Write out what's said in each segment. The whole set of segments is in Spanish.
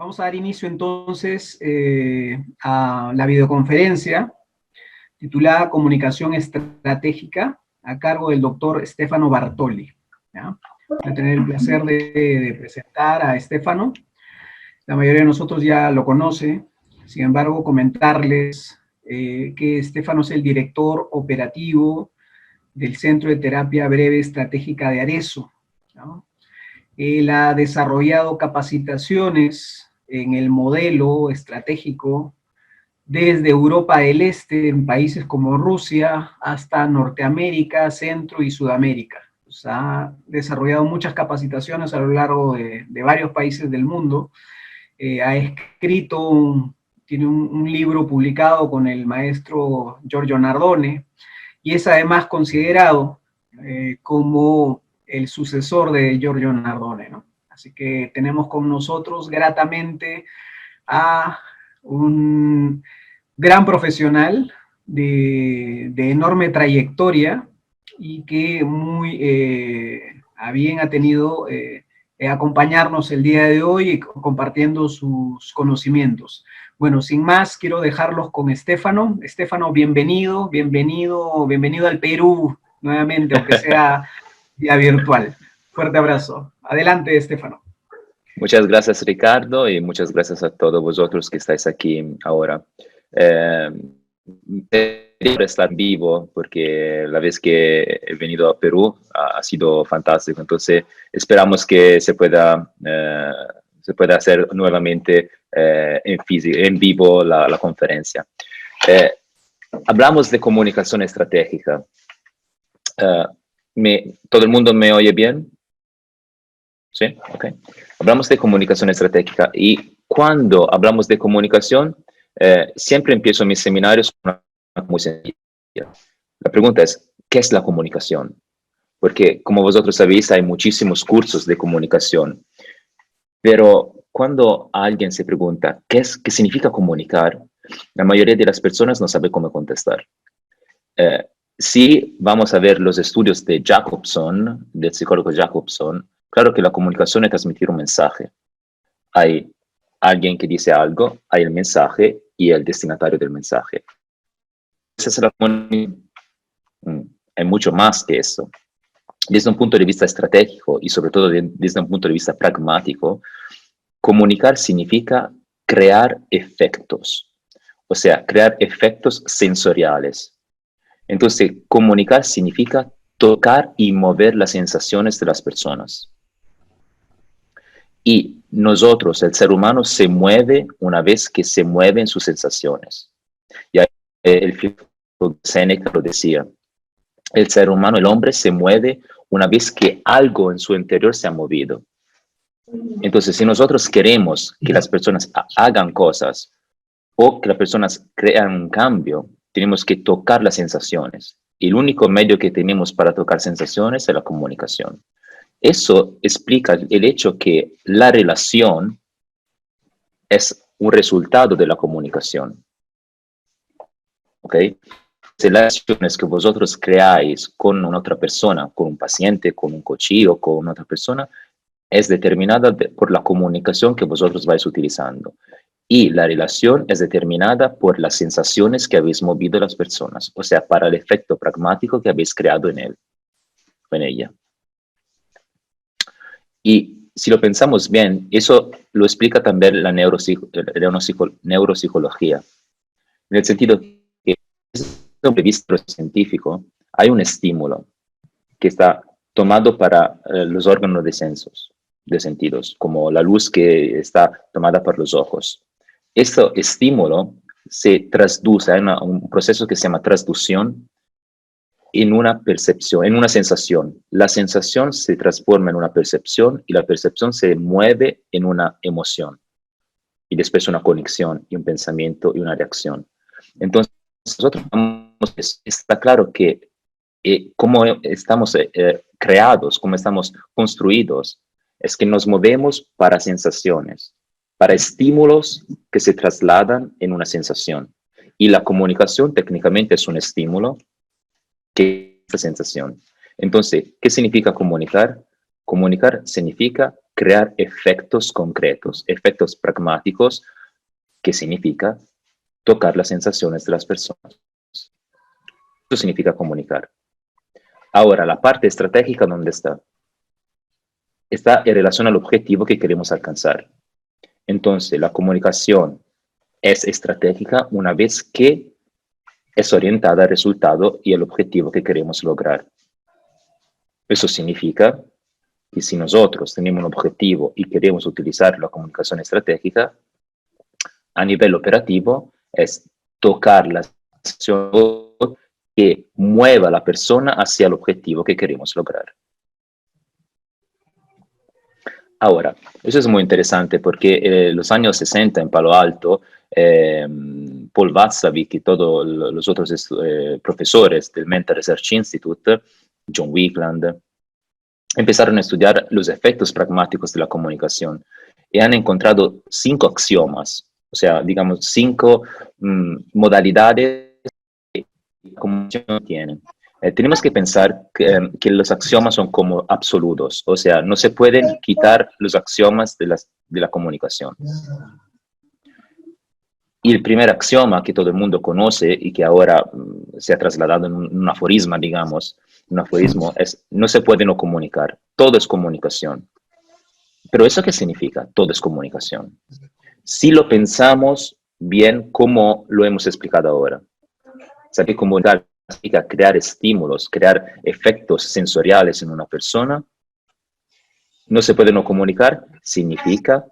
Vamos a dar inicio entonces a la videoconferencia titulada Comunicación Estratégica a cargo del doctor Stefano Bartoli. ¿Ya? Voy a tener el placer de presentar a Stefano. La mayoría de nosotros ya lo conoce, sin embargo comentarles que Stefano es el director operativo del Centro de Terapia Breve Estratégica de Arezzo, ¿no? Él ha desarrollado capacitaciones en el modelo estratégico desde Europa del Este, en países como Rusia, hasta Norteamérica, Centro y Sudamérica. O sea, ha desarrollado muchas capacitaciones a lo largo de varios países del mundo. Ha escrito, tiene un libro publicado con el maestro Giorgio Nardone, y es además considerado como el sucesor de Giorgio Nardone, ¿no? Así que tenemos con nosotros gratamente a un gran profesional de enorme trayectoria y que muy a bien ha tenido acompañarnos el día de hoy compartiendo sus conocimientos. Bueno, sin más, quiero dejarlos con Stefano. Stefano, bienvenido al Perú nuevamente, aunque sea vía virtual. Fuerte abrazo. Adelante, Stefano. Muchas gracias, Ricardo, y muchas gracias a todos vosotros que estáis aquí ahora. Quería estar vivo porque la vez que he venido a Perú ha sido fantástico. Entonces, esperamos que se pueda hacer nuevamente en vivo la conferencia. Hablamos de comunicación estratégica. ¿Todo el mundo me oye bien? Sí, ok. Hablamos de comunicación estratégica y cuando hablamos de comunicación, siempre empiezo mis seminarios con una muy sencilla. La pregunta es, ¿qué es la comunicación? Porque como vosotros sabéis, hay muchísimos cursos de comunicación, pero cuando alguien se pregunta, ¿qué significa comunicar? La mayoría de las personas no sabe cómo contestar. Si vamos a ver los estudios de Jacobson, del psicólogo Jacobson, claro que la comunicación es transmitir un mensaje. Hay alguien que dice algo, hay el mensaje y el destinatario del mensaje. Esa es la comunicación. Hay mucho más que eso. Desde un punto de vista estratégico y sobre todo desde un punto de vista pragmático, comunicar significa crear efectos, o sea, crear efectos sensoriales. Entonces, comunicar significa tocar y mover las sensaciones de las personas. Y nosotros, el ser humano, se mueve una vez que se mueven sus sensaciones. Ya el filósofo Séneca lo decía. El ser humano, el hombre, se mueve una vez que algo en su interior se ha movido. Entonces, si nosotros queremos que las personas hagan cosas o que las personas crean un cambio, tenemos que tocar las sensaciones. Y el único medio que tenemos para tocar sensaciones es la comunicación. Eso explica el hecho que la relación es un resultado de la comunicación. ¿Ok? Si las relaciones que vosotros creáis con una otra persona, con un paciente, con un coach o con otra persona, es determinada por la comunicación que vosotros vais utilizando. Y la relación es determinada por las sensaciones que habéis movido las personas, o sea, para el efecto pragmático que habéis creado en él o en ella. Y si lo pensamos bien, eso lo explica también la neuropsicología, en el sentido que desde el punto de vista científico hay un estímulo que está tomado para los órganos de sentidos, como la luz que está tomada por los ojos. Este estímulo se traduce en un proceso que se llama transducción en una percepción, en una sensación. La sensación se transforma en una percepción y la percepción se mueve en una emoción. Y después una conexión y un pensamiento y una reacción. Entonces, nosotros está claro que cómo estamos creados, cómo estamos construidos, es que nos movemos para sensaciones, para estímulos que se trasladan en una sensación. Y la comunicación técnicamente es un estímulo que es la sensación. Entonces, ¿qué significa comunicar? Comunicar significa crear efectos concretos, efectos pragmáticos, que significa tocar las sensaciones de las personas. Eso significa comunicar. Ahora, la parte estratégica, ¿dónde está? Está en relación al objetivo que queremos alcanzar. Entonces, la comunicación es estratégica una vez que es orientada al resultado y al objetivo que queremos lograr. Eso significa que si nosotros tenemos un objetivo y queremos utilizar la comunicación estratégica, a nivel operativo es tocar la acción que mueva a la persona hacia el objetivo que queremos lograr. Ahora, eso es muy interesante porque en los años 60 en Palo Alto, Paul Watzlawick y todos los otros profesores del Mental Research Institute, John Wickland, empezaron a estudiar los efectos pragmáticos de la comunicación y han encontrado 5 axiomas, o sea, digamos 5 modalidades que la comunicación tiene. Tenemos que pensar que los axiomas son como absolutos, o sea, no se pueden quitar los axiomas de la comunicación. Y el primer axioma que todo el mundo conoce y que ahora se ha trasladado en un aforisma, digamos, un aforismo es: no se puede no comunicar, todo es comunicación. Pero ¿eso qué significa? Todo es comunicación. Si lo pensamos bien, como lo hemos explicado ahora, saber comunicar significa crear estímulos, crear efectos sensoriales en una persona. No se puede no comunicar, significa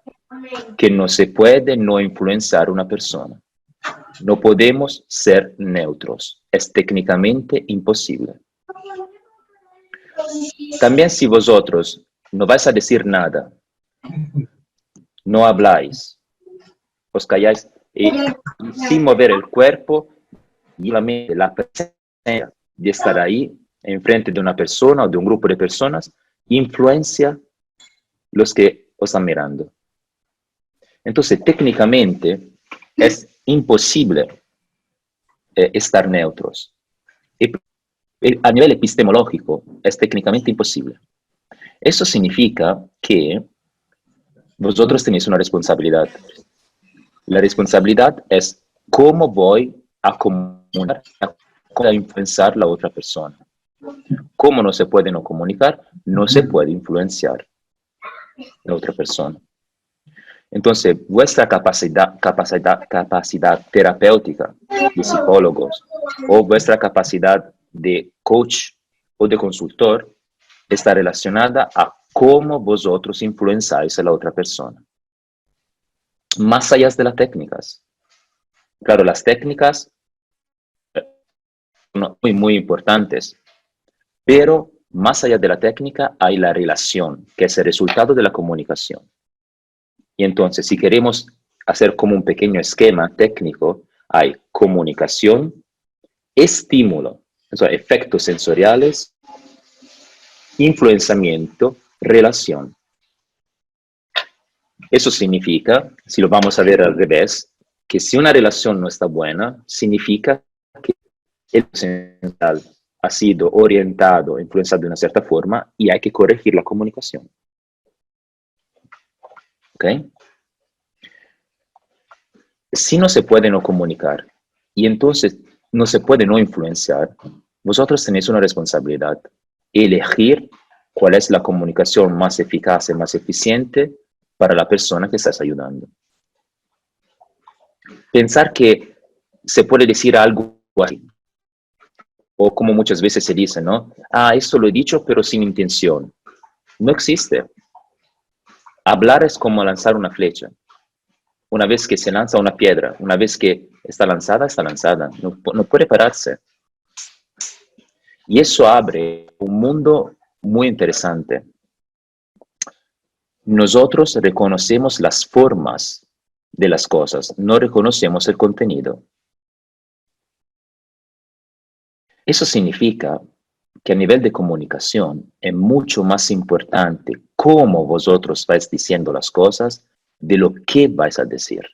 que no se puede no influenciar una persona. No podemos ser neutros. Es técnicamente imposible. También si vosotros no vais a decir nada, no habláis, os calláis y sin mover el cuerpo y la mente, la presencia de estar ahí enfrente de una persona o de un grupo de personas, influencia los que os están mirando. Entonces, técnicamente, es imposible estar neutros. Y a nivel epistemológico, es técnicamente imposible. Eso significa que vosotros tenéis una responsabilidad. La responsabilidad es cómo voy a comunicar, a influenciar a la otra persona. Como no se puede no comunicar, no se puede influenciar a la otra persona. Entonces, vuestra capacidad terapéutica de psicólogos o vuestra capacidad de coach o de consultor está relacionada a cómo vosotros influenciáis a la otra persona. Más allá de las técnicas. Claro, las técnicas son muy, muy importantes, pero más allá de la técnica hay la relación, que es el resultado de la comunicación. Y entonces, si queremos hacer como un pequeño esquema técnico, hay comunicación, estímulo, o sea, efectos sensoriales, influenciamiento, relación. Eso significa, si lo vamos a ver al revés, que si una relación no está buena, significa que el central ha sido orientado, influenciado de una cierta forma y hay que corregir la comunicación. ¿Ok? Si no se puede no comunicar y entonces no se puede no influenciar, vosotros tenéis una responsabilidad: elegir cuál es la comunicación más eficaz y más eficiente para la persona que estás ayudando. Pensar que se puede decir algo así, o como muchas veces se dice, ¿no? Ah, esto lo he dicho, pero sin intención. No existe. Hablar es como lanzar una flecha. Una vez que se lanza una piedra, una vez que está lanzada, no puede pararse. Y eso abre un mundo muy interesante. Nosotros reconocemos las formas de las cosas, no reconocemos el contenido. Eso significa que a nivel de comunicación es mucho más importante cómo vosotros vais diciendo las cosas de lo que vais a decir.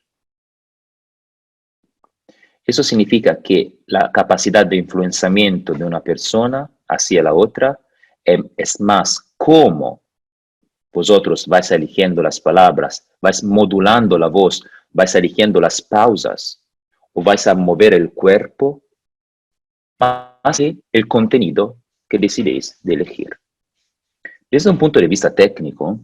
Eso significa que la capacidad de influenciamiento de una persona hacia la otra es más cómo vosotros vais eligiendo las palabras, vais modulando la voz, vais eligiendo las pausas, o vais a mover el cuerpo, hace el contenido que decidéis de elegir. Desde un punto de vista técnico,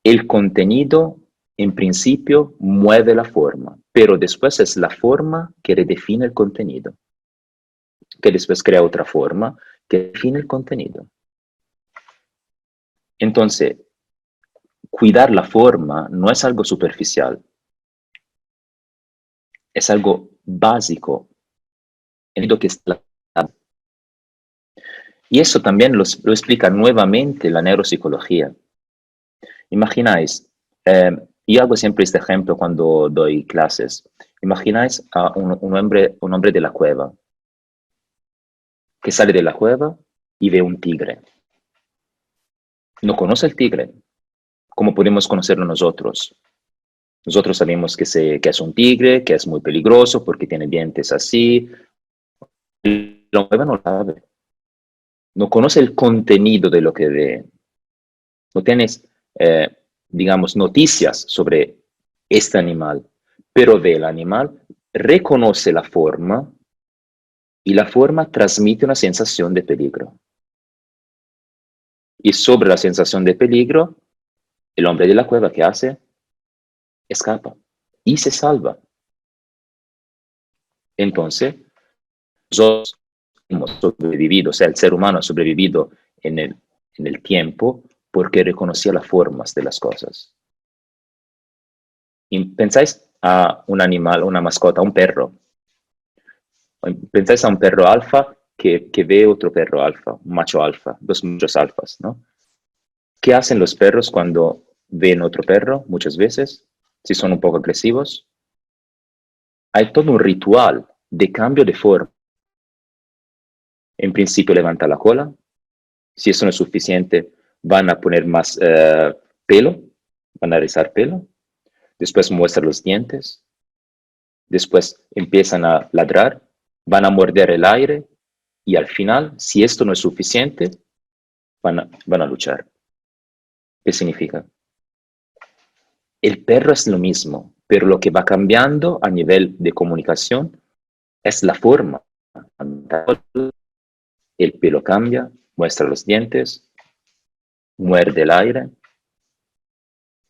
el contenido en principio mueve la forma, pero después es la forma que redefine el contenido, que después crea otra forma que define el contenido. Entonces, cuidar la forma no es algo superficial, es algo básico, en lo que está. Y eso también lo explica nuevamente la neuropsicología. Imagináis, yo hago siempre este ejemplo cuando doy clases. Imagináis a un hombre de la cueva, que sale de la cueva y ve un tigre. No conoce el tigre. ¿Cómo podemos conocerlo nosotros? Nosotros sabemos que es un tigre, que es muy peligroso porque tiene dientes así. La cueva no lo sabe. No conoce el contenido de lo que ve. No tienes, digamos, noticias sobre este animal, pero ve el animal, reconoce la forma y la forma transmite una sensación de peligro. Y sobre la sensación de peligro, el hombre de la cueva, ¿qué hace? Escapa y se salva. Entonces, nosotros hemos sobrevivido, o sea, el ser humano ha sobrevivido en el tiempo porque reconocía las formas de las cosas. Y pensáis a un animal, una mascota, un perro. Pensáis a un perro alfa que ve otro perro alfa, un macho alfa, dos machos alfas, ¿no? ¿Qué hacen los perros cuando ven otro perro? Muchas veces, si son un poco agresivos, hay todo un ritual de cambio de forma. En principio levanta la cola. Si eso no es suficiente, van a poner más pelo, van a rizar pelo. Después muestran los dientes. Después empiezan a ladrar, van a morder el aire y al final, si esto no es suficiente, van a luchar. ¿Qué significa? El perro es lo mismo, pero lo que va cambiando a nivel de comunicación es la forma. El pelo cambia, muestra los dientes, muerde el aire.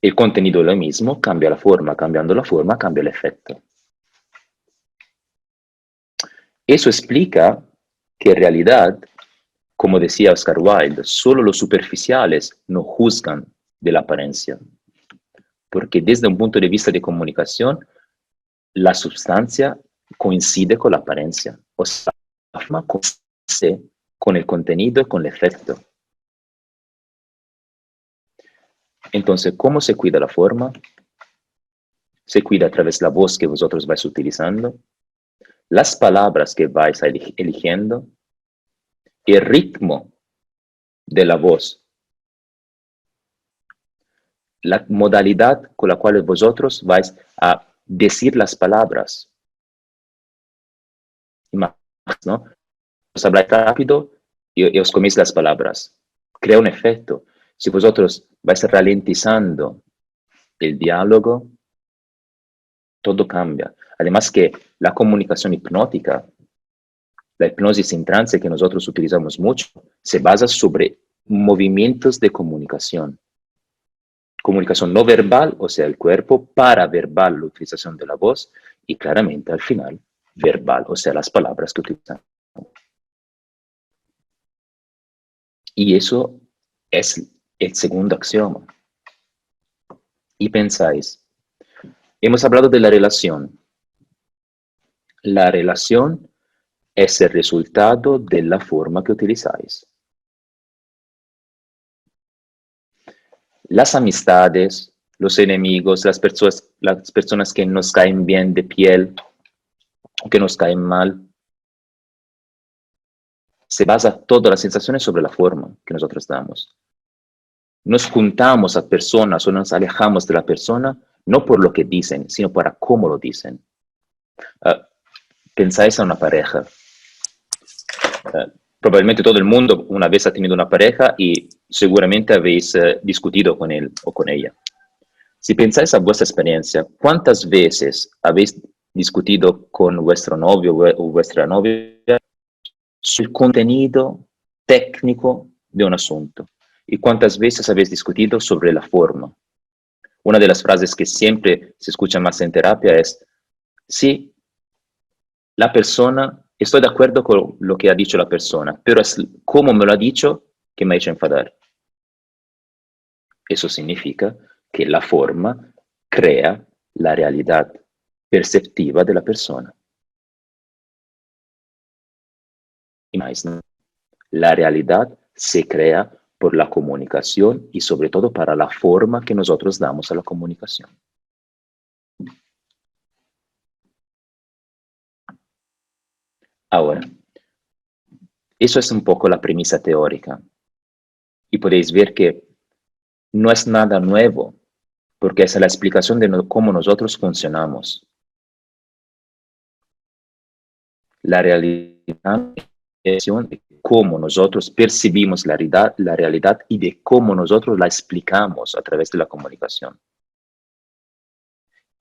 El contenido es lo mismo, cambia la forma, cambiando la forma, cambia el efecto. Eso explica que en realidad, como decía Oscar Wilde, solo los superficiales no juzgan de la apariencia. Porque desde un punto de vista de comunicación, la sustancia coincide con la apariencia. O sea, la forma coincide con el contenido y con el efecto. Entonces, ¿cómo se cuida la forma? Se cuida a través de la voz que vosotros vais utilizando, las palabras que vais eligiendo, el ritmo de la voz, la modalidad con la cual vosotros vais a decir las palabras. ¿No? Os habláis rápido y os coméis las palabras. Crea un efecto. Si vosotros vais ralentizando el diálogo, todo cambia. Además que la comunicación hipnótica, la hipnosis en trance que nosotros utilizamos mucho, se basa sobre movimientos de comunicación. Comunicación no verbal, o sea, el cuerpo, paraverbal, la utilización de la voz, y claramente al final, verbal, o sea, las palabras que utilizamos. Y eso es el segundo axioma. Y pensáis, hemos hablado de la relación. La relación es el resultado de la forma que utilizáis. Las amistades, los enemigos, las personas que nos caen bien de piel, que nos caen mal, se basa todas las sensaciones sobre la forma que nosotros damos. Nos juntamos a personas o nos alejamos de la persona no por lo que dicen, sino para cómo lo dicen. Pensáis a una pareja. Probablemente todo el mundo una vez ha tenido una pareja y seguramente habéis discutido con él o con ella. Si pensáis a vuestra experiencia, ¿cuántas veces habéis discutido con vuestro novio o vuestra novia sobre el contenido técnico de un asunto? ¿Y cuántas veces habéis discutido sobre la forma? Una de las frases que siempre se escucha más en terapia es, sí, la persona, estoy de acuerdo con lo que ha dicho la persona, pero es como me lo ha dicho que me ha hecho enfadar. Eso significa que la forma crea la realidad perceptiva de la persona. Y más, ¿no? La realidad se crea por la comunicación y sobre todo para la forma que nosotros damos a la comunicación. Ahora, eso es un poco la premisa teórica. Y podéis ver que no es nada nuevo, porque es la explicación de cómo nosotros funcionamos. La realidad es de cómo nosotros percibimos la realidad y de cómo nosotros la explicamos a través de la comunicación.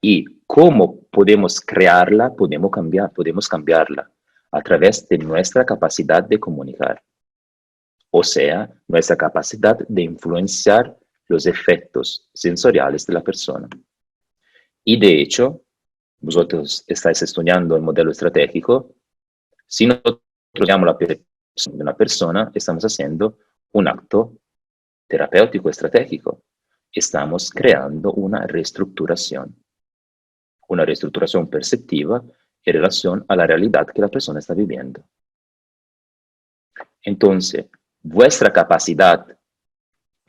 Y cómo podemos crearla, podemos cambiarla a través de nuestra capacidad de comunicar. O sea, nuestra capacidad de influenciar los efectos sensoriales de la persona. Y de hecho, vosotros estáis estudiando el modelo estratégico. Si nosotros estudiamos la percepción de una persona, estamos haciendo un acto terapéutico estratégico. Estamos creando una reestructuración perceptiva en relación a la realidad que la persona está viviendo. Entonces, vuestra capacidad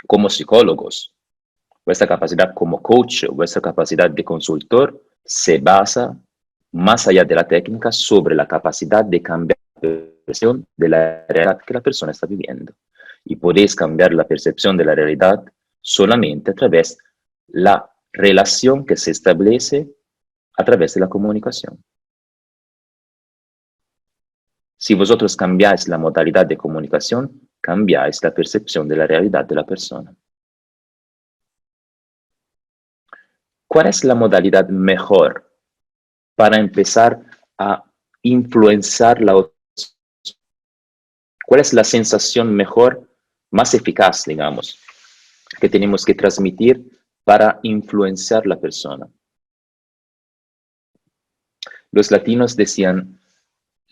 como psicólogos, vuestra capacidad como coach, vuestra capacidad de consultor, se basa, más allá de la técnica, sobre la capacidad de cambiar la percepción de la realidad que la persona está viviendo. Y podéis cambiar la percepción de la realidad solamente a través de la relación que se establece a través de la comunicación. Si vosotros cambiáis la modalidad de comunicación, cambiáis la percepción de la realidad de la persona. ¿Cuál es la modalidad mejor para empezar a influenciar la otra? ¿Cuál es la sensación mejor, más eficaz, digamos, que tenemos que transmitir para influenciar la persona? Los latinos decían,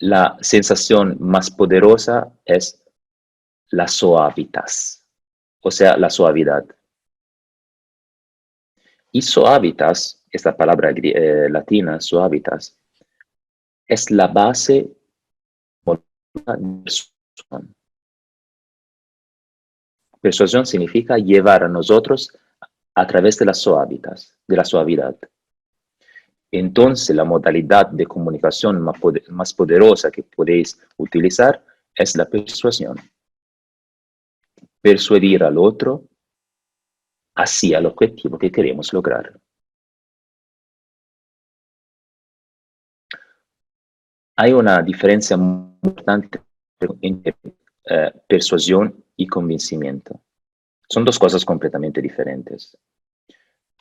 la sensación más poderosa es la suavitas, o sea, la suavidad. Y suavitas, esta palabra latina, suavitas, es la base de persuasión. Persuasión significa llevar a nosotros a través de las suavitas, de la suavidad. Entonces, la modalidad de comunicación más poderosa que podéis utilizar es la persuasión. Persuadir al otro hacia el objetivo que queremos lograr. Hay una diferencia muy importante entre persuasión y convencimiento. Son dos cosas completamente diferentes.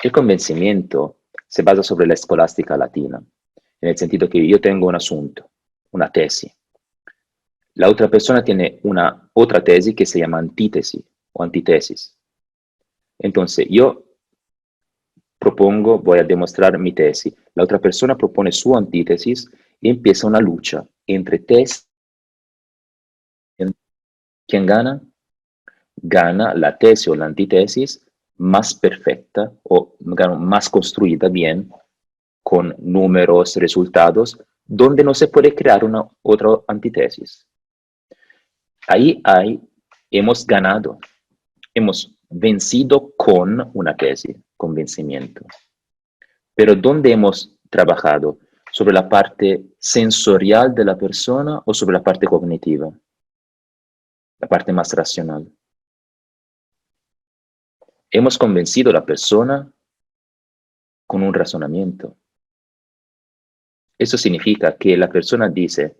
El convencimiento se basa sobre la escolástica latina, en el sentido que yo tengo un asunto, una tesis. La otra persona tiene una otra tesis que se llama antítesis o antitesis. Entonces, yo propongo, voy a demostrar mi tesis. La otra persona propone su antítesis y empieza una lucha entre tesis. ¿Quién gana? Gana la tesis o la antítesis más perfecta o más construida bien, con números, resultados, donde no se puede crear una otra antítesis. Ahí hemos ganado, hemos vencido con una tesis, convencimiento. Pero ¿dónde hemos trabajado? ¿Sobre la parte sensorial de la persona o sobre la parte cognitiva? La parte más racional. Hemos convencido a la persona con un razonamiento. Eso significa que la persona dice,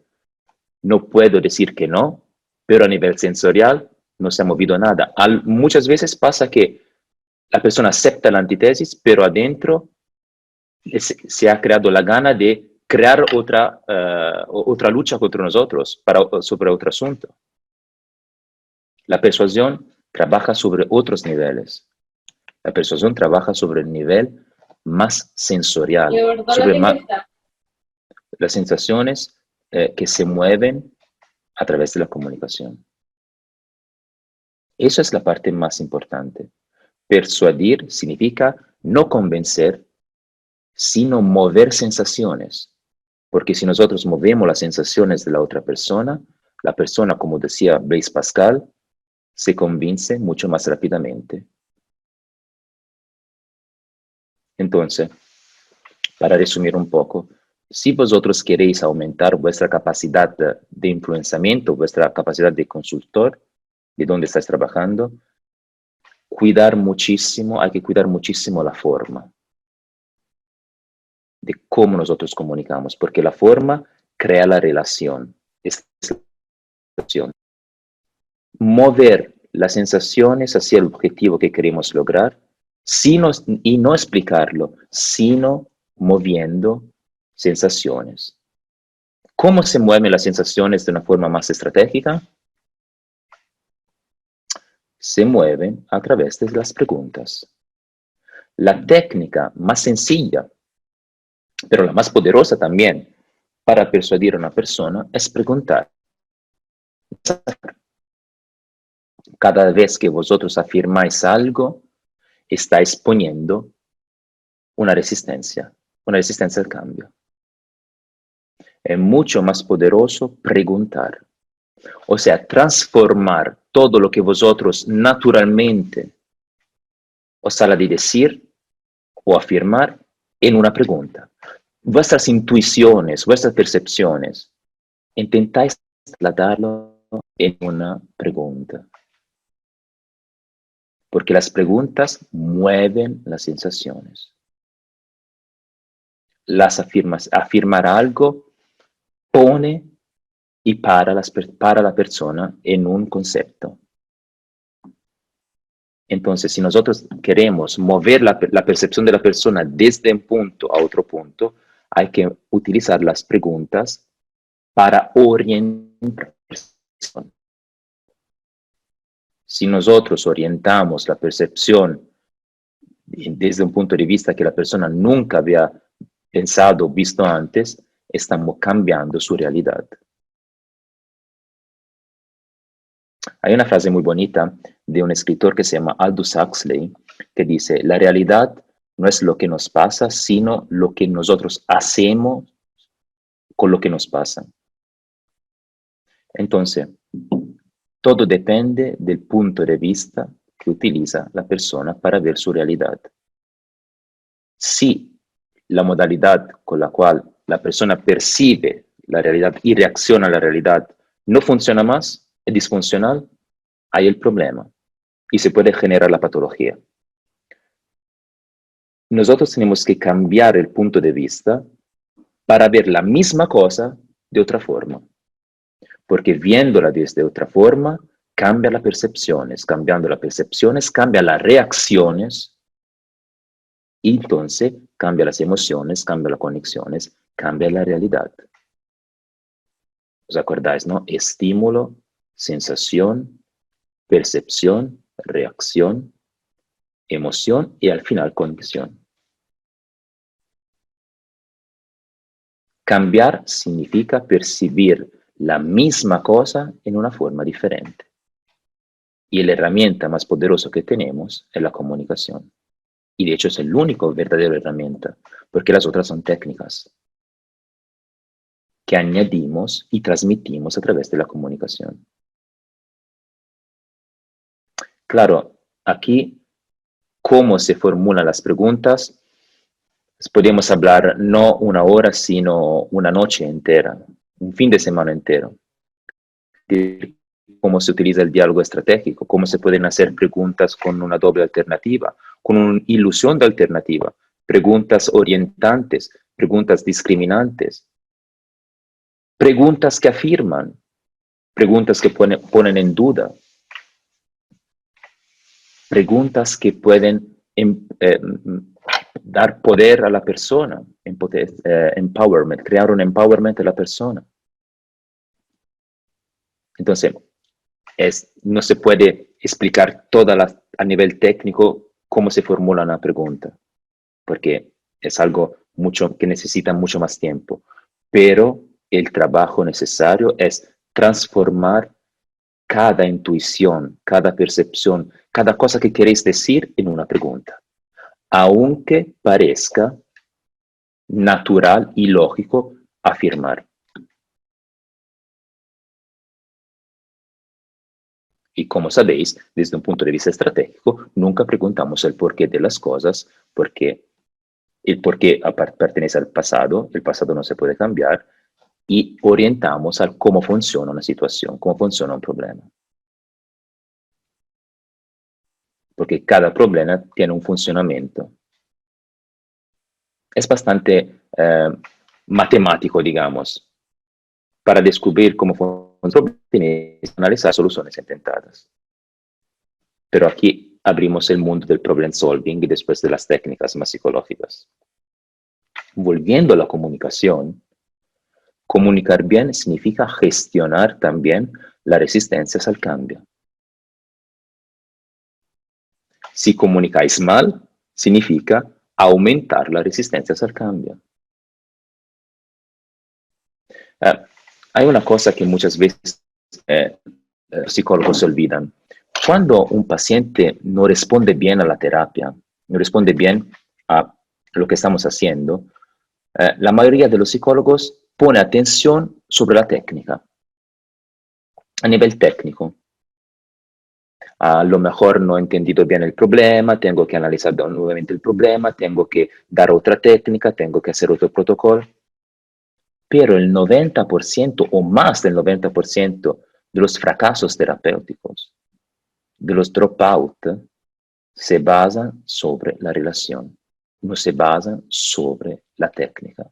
no puedo decir que no, pero a nivel sensorial no se ha movido nada. Muchas veces pasa que la persona acepta la antítesis, pero adentro se ha creado la gana de crear otra lucha contra nosotros sobre otro asunto. La persuasión trabaja sobre otros niveles. La persuasión trabaja sobre el nivel más sensorial, sobre las sensaciones que se mueven a través de la comunicación. Esa es la parte más importante. Persuadir significa no convencer, sino mover sensaciones. Porque si nosotros movemos las sensaciones de la otra persona, la persona, como decía Blaise Pascal, se convence mucho más rápidamente. Entonces, para resumir un poco, si vosotros queréis aumentar vuestra capacidad de influenciamiento, vuestra capacidad de consultor, de dónde estáis trabajando, hay que cuidar muchísimo la forma de cómo nosotros comunicamos, porque la forma crea la relación. Es la relación. Mover las sensaciones hacia el objetivo que queremos lograr, y no explicarlo, sino moviendo sensaciones. ¿Cómo se mueven las sensaciones de una forma más estratégica? Se mueven a través de las preguntas. La técnica más sencilla, pero la más poderosa también, para persuadir a una persona es preguntar. Cada vez que vosotros afirmáis algo, estáis poniendo una resistencia al cambio. Es mucho más poderoso preguntar. O sea, transformar todo lo que vosotros naturalmente os sale de decir o afirmar en una pregunta. Vuestras intuiciones, vuestras percepciones, intentáis trasladarlo en una pregunta. Porque las preguntas mueven las sensaciones. Afirmar algo pone y para la persona en un concepto. Entonces, si nosotros queremos mover la percepción de la persona desde un punto a otro punto, hay que utilizar las preguntas para orientar la percepción. Si nosotros orientamos la percepción desde un punto de vista que la persona nunca había pensado o visto antes, estamos cambiando su realidad. Hay una frase muy bonita de un escritor que se llama Aldous Huxley, que dice, la realidad no es lo que nos pasa, sino lo que nosotros hacemos con lo que nos pasa. Entonces, todo depende del punto de vista que utiliza la persona para ver su realidad. Si la modalidad con la cual la persona percibe la realidad y reacciona a la realidad no funciona más, es disfuncional, hay el problema y se puede generar la patología. Nosotros tenemos que cambiar el punto de vista para ver la misma cosa de otra forma. Porque viéndola desde otra forma, cambia las percepciones. Cambiando las percepciones, cambia las reacciones. Y entonces cambia las emociones, cambia las conexiones, cambia la realidad. ¿Os acordáis, no? Estímulo, sensación, percepción, reacción, emoción y al final conexión. Cambiar significa percibir la misma cosa en una forma diferente. Y la herramienta más poderosa que tenemos es la comunicación. Y de hecho es el único verdadero herramienta, porque las otras son técnicas que añadimos y transmitimos a través de la comunicación. Claro, aquí, cómo se formulan las preguntas, podemos hablar no una hora, sino una noche entera, un fin de semana entero. De cómo se utiliza el diálogo estratégico, cómo se pueden hacer preguntas con una doble alternativa, con una ilusión de alternativa, preguntas orientantes, preguntas discriminantes, preguntas que afirman, preguntas que ponen en duda. preguntas que pueden dar poder a la persona, empowerment, crear un empowerment de la persona. Entonces, no se puede explicar a nivel técnico cómo se formula una pregunta, porque es algo que necesita mucho más tiempo. Pero el trabajo necesario es transformar cada intuición, cada percepción, cada cosa que queréis decir en una pregunta, aunque parezca natural y lógico afirmar. Y como sabéis, desde un punto de vista estratégico, nunca preguntamos el porqué de las cosas, porque el porqué pertenece al pasado, el pasado no se puede cambiar, y orientamos a cómo funciona una situación, cómo funciona un problema. Porque cada problema tiene un funcionamiento. Es bastante matemático, digamos. Para descubrir cómo funciona un problema, tienes que analizar soluciones intentadas. Pero aquí abrimos el mundo del problem solving y después de las técnicas más psicológicas. Volviendo a la comunicación, comunicar bien significa gestionar también las resistencias al cambio. Si comunicáis mal, significa aumentar las resistencias al cambio. Hay una cosa que muchas veces los psicólogos se olvidan. Cuando un paciente no responde bien a la terapia, no responde bien a lo que estamos haciendo, la mayoría de los psicólogos pone atención sobre la técnica, a nivel técnico. A lo mejor no he entendido bien el problema, tengo que analizar nuevamente el problema, tengo que dar otra técnica, tengo que hacer otro protocolo. Pero el 90% o más del 90% de los fracasos terapéuticos, de los dropout, se basan sobre la relación, no se basan sobre la técnica.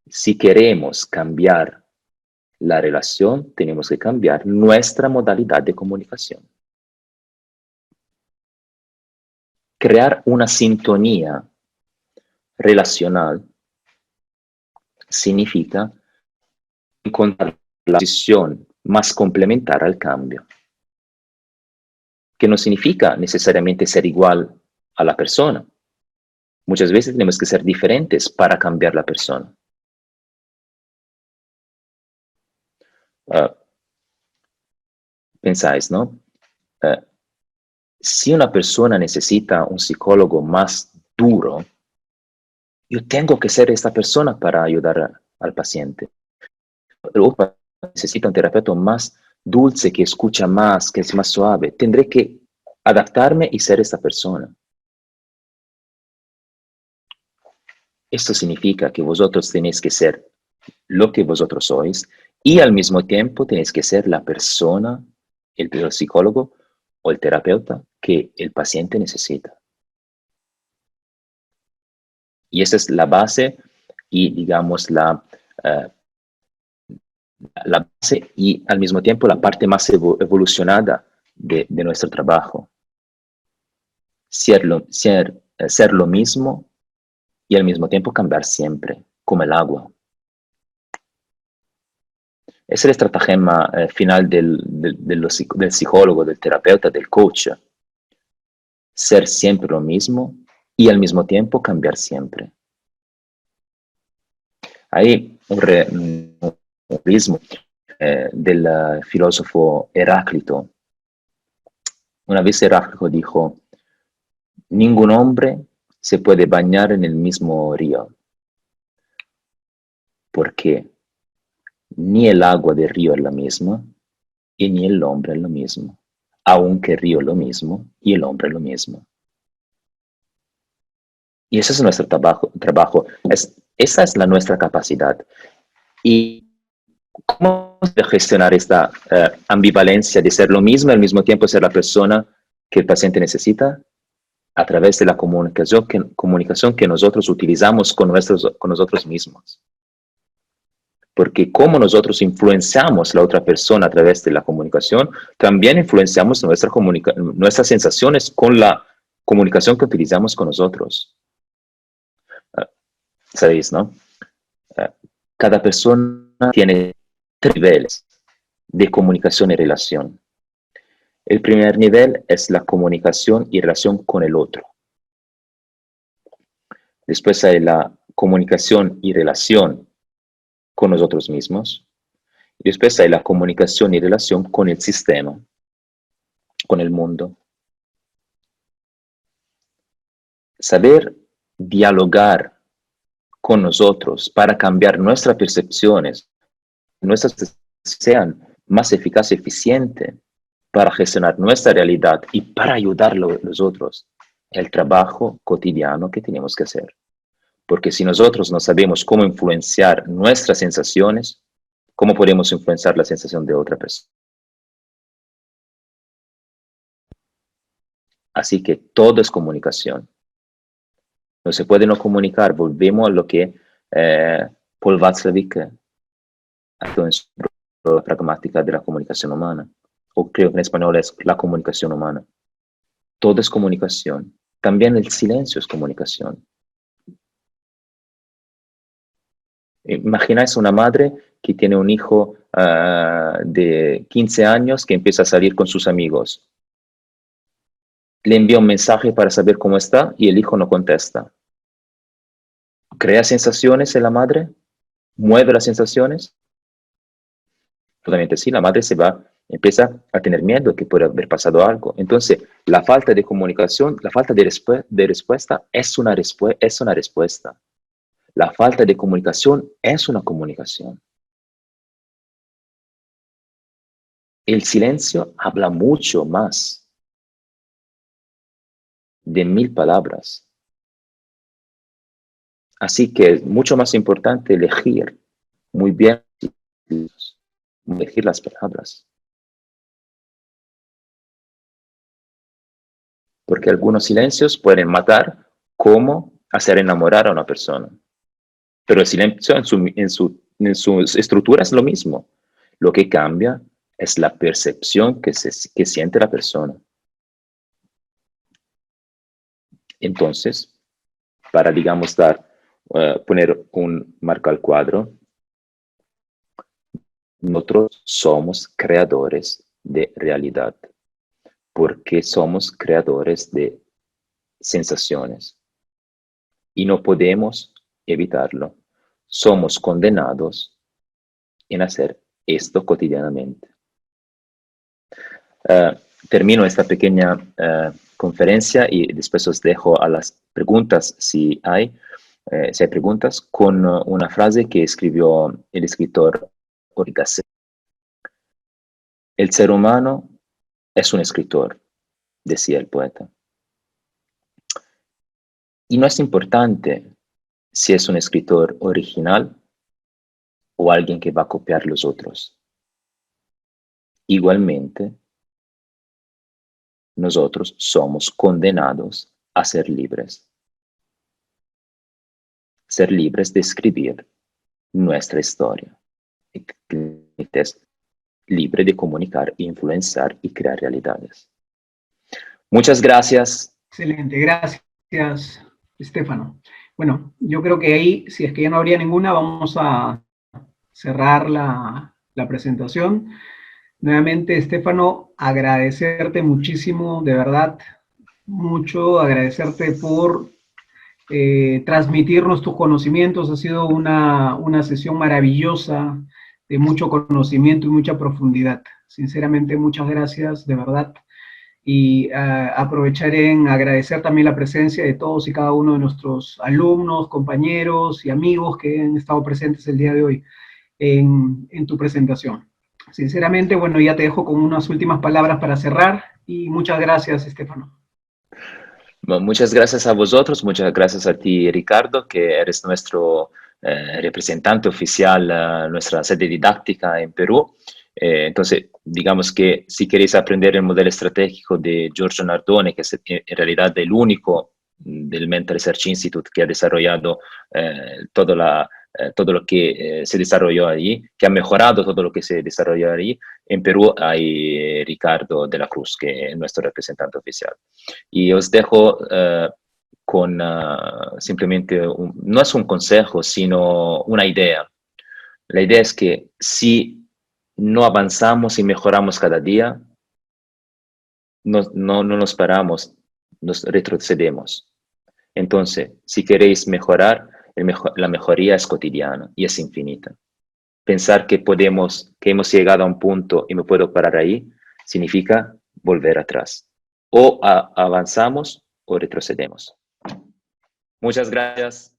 Si queremos cambiar la relación, tenemos que cambiar nuestra modalidad de comunicación. Crear una sintonía relacional significa encontrar la posición más complementaria al cambio, que no significa necesariamente ser igual a la persona. Muchas veces tenemos que ser diferentes para cambiar la persona. Pensáis, ¿no? Si una persona necesita un psicólogo más duro, yo tengo que ser esta persona para ayudar al paciente. Pero necesita un terapeuta más dulce, que escucha más, que es más suave. Tendré que adaptarme y ser esta persona. Esto significa que vosotros tenéis que ser lo que vosotros sois y al mismo tiempo tenéis que ser la persona, el psicólogo o el terapeuta que el paciente necesita. Y esa es la base y, digamos, la base y al mismo tiempo la parte más evolucionada de nuestro trabajo. Ser lo mismo y al mismo tiempo cambiar siempre, como el agua. Es el estratagema final del psicólogo, del terapeuta, del coach. Ser siempre lo mismo y al mismo tiempo cambiar siempre. Hay un realismo del filósofo Heráclito. Una vez Heráclito dijo: ningún hombre se puede bañar en el mismo río, porque ni el agua del río es la misma y ni el hombre es lo mismo, aunque el río es lo mismo y el hombre es lo mismo. Y ese es nuestro trabajo. Esa es nuestra capacidad. ¿Y cómo gestionar esta ambivalencia de ser lo mismo y al mismo tiempo ser la persona que el paciente necesita? A través de la comunicación que nosotros utilizamos con nosotros mismos. Porque como nosotros influenciamos a la otra persona a través de la comunicación, también influenciamos nuestras sensaciones con la comunicación que utilizamos con nosotros. ¿Sabéis, no? Cada persona tiene 3 niveles de comunicación y relación. El primer nivel es la comunicación y relación con el otro. Después hay la comunicación y relación con nosotros mismos. Y después hay la comunicación y relación con el sistema, con el mundo. Saber dialogar con nosotros para cambiar nuestras percepciones, nuestras sean más eficaces y eficientes para gestionar nuestra realidad y para ayudar a los otros, el trabajo cotidiano que tenemos que hacer. Porque si nosotros no sabemos cómo influenciar nuestras sensaciones, ¿cómo podemos influenciar la sensación de otra persona? Así que todo es comunicación. No se puede no comunicar. Volvemos a lo que Paul Watzlawick hace en su pragmática de la comunicación humana. O creo que en español es la comunicación humana. Todo es comunicación. También el silencio es comunicación. Imagináis una madre que tiene un hijo de 15 años que empieza a salir con sus amigos. Le envía un mensaje para saber cómo está y el hijo no contesta. ¿Crea sensaciones en la madre? ¿Mueve las sensaciones? Totalmente sí, la madre empieza a tener miedo que pueda haber pasado algo. Entonces, la falta de comunicación, la falta de respuesta es una respuesta. La falta de comunicación es una comunicación. El silencio habla mucho más de 1000 palabras. Así que es mucho más importante elegir muy bien, elegir las palabras. Porque algunos silencios pueden matar como hacer enamorar a una persona. Pero el silencio en su estructura es lo mismo. Lo que cambia es la percepción que siente la persona. Entonces, para, digamos, poner un marco al cuadro, nosotros somos creadores de realidad, porque somos creadores de sensaciones y no podemos evitarlo. Somos condenados en hacer esto cotidianamente. Termino esta pequeña conferencia y después os dejo a las preguntas si hay preguntas, con una frase que escribió el escritor Orgasset. El ser humano es un escritor, decía el poeta. Y no es importante si es un escritor original o alguien que va a copiar los otros. Igualmente, nosotros somos condenados a ser libres. Ser libres de escribir nuestra historia. Es libre de comunicar, influenciar y crear realidades. Muchas gracias. Excelente, gracias, Stefano. Bueno, yo creo que ahí, si es que ya no habría ninguna, vamos a cerrar la presentación. Nuevamente, Stefano, agradecerte muchísimo, de verdad, mucho, agradecerte por transmitirnos tus conocimientos. Ha sido una sesión maravillosa, de mucho conocimiento y mucha profundidad. Sinceramente, muchas gracias, de verdad. Y aprovecharé en agradecer también la presencia de todos y cada uno de nuestros alumnos, compañeros y amigos que han estado presentes el día de hoy en tu presentación. Sinceramente, bueno, ya te dejo con unas últimas palabras para cerrar y muchas gracias, Stefano. Muchas gracias a vosotros, muchas gracias a ti, Ricardo, que eres nuestro representante oficial, nuestra sede didáctica en Perú. Entonces, digamos que si queréis aprender el modelo estratégico de Giorgio Nardone, que es en realidad el único del Mental Research Institute que ha desarrollado toda todo lo que se desarrolló allí, que ha mejorado todo lo que se desarrolló allí. En Perú hay Ricardo de la Cruz, que es nuestro representante oficial. Y os dejo con simplemente, no es un consejo, sino una idea. La idea es que si no avanzamos y mejoramos cada día, no nos paramos, nos retrocedemos. Entonces, si queréis mejorar, la mejoría es cotidiana y es infinita. Pensar que hemos llegado a un punto y me puedo parar ahí, significa volver atrás. O avanzamos o retrocedemos. Muchas gracias.